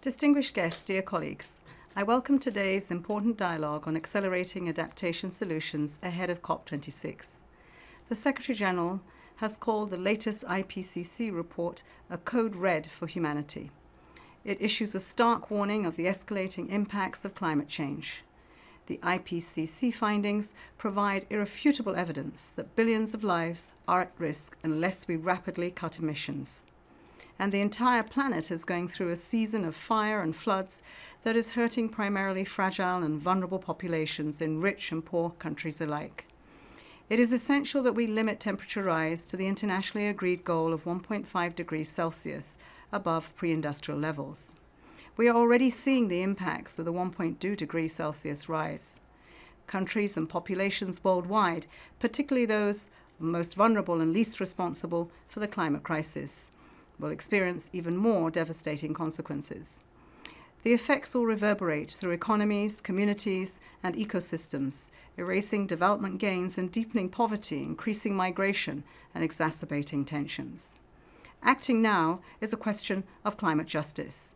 Distinguished guests, dear colleagues, I welcome today's important dialogue on accelerating adaptation solutions ahead of COP26. The Secretary-General has called the latest IPCC report a code red for humanity. It issues a stark warning of the escalating impacts of climate change. The IPCC findings provide irrefutable evidence that billions of lives are at risk unless we rapidly cut emissions. And the entire planet is going through a season of fire and floods that is hurting primarily fragile and vulnerable populations in rich and poor countries alike. It is essential that we limit temperature rise to the internationally agreed goal of 1.5 degrees Celsius above pre-industrial levels. We are already seeing the impacts of the 1.2 degrees Celsius rise. Countries and populations worldwide, particularly those most vulnerable and least responsible for the climate crisis, will experience even more devastating consequences. The effects will reverberate through economies, communities, and ecosystems, erasing development gains and deepening poverty, increasing migration, and exacerbating tensions. Acting now is a question of climate justice,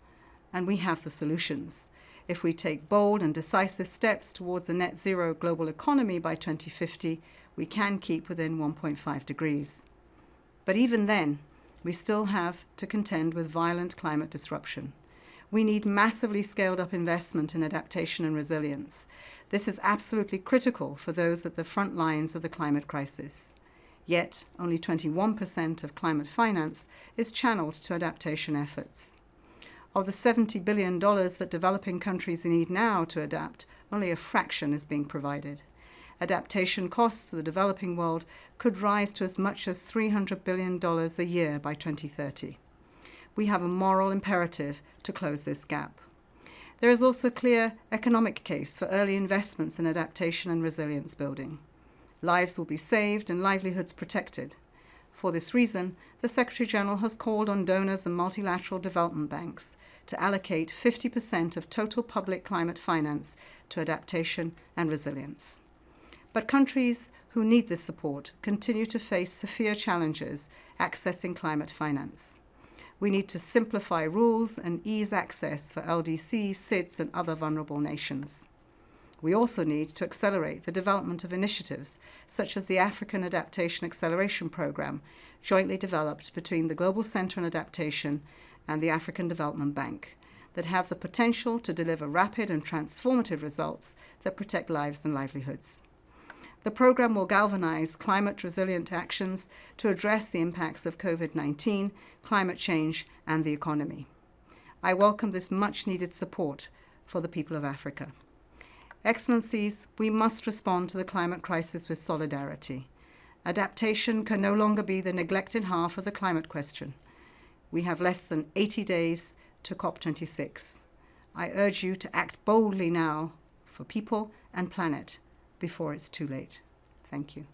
and we have the solutions. If we take bold and decisive steps towards a net zero global economy by 2050, we can keep within 1.5 degrees. But even then, we still have to contend with violent climate disruption. We need massively scaled up investment in adaptation and resilience. This is absolutely critical for those at the front lines of the climate crisis. Yet, only 21% of climate finance is channeled to adaptation efforts. Of the $70 billion that developing countries need now to adapt, only a fraction is being provided. Adaptation costs to the developing world could rise to as much as $300 billion a year by 2030. We have a moral imperative to close this gap. There is also a clear economic case for early investments in adaptation and resilience building. Lives will be saved and livelihoods protected. For this reason, the Secretary-General has called on donors and multilateral development banks to allocate 50% of total public climate finance to adaptation and resilience. But countries who need this support continue to face severe challenges accessing climate finance. We need to simplify rules and ease access for LDCs, SIDS, and other vulnerable nations. We also need to accelerate the development of initiatives such as the African Adaptation Acceleration Program, jointly developed between the Global Center on Adaptation and the African Development Bank, that have the potential to deliver rapid and transformative results that protect lives and livelihoods. The program will galvanize climate-resilient actions to address the impacts of COVID-19, climate change, and the economy. I welcome this much-needed support for the people of Africa. Excellencies, we must respond to the climate crisis with solidarity. Adaptation can no longer be the neglected half of the climate question. We have less than 80 days to COP26. I urge you to act boldly now for people and planet before it's too late. Thank you.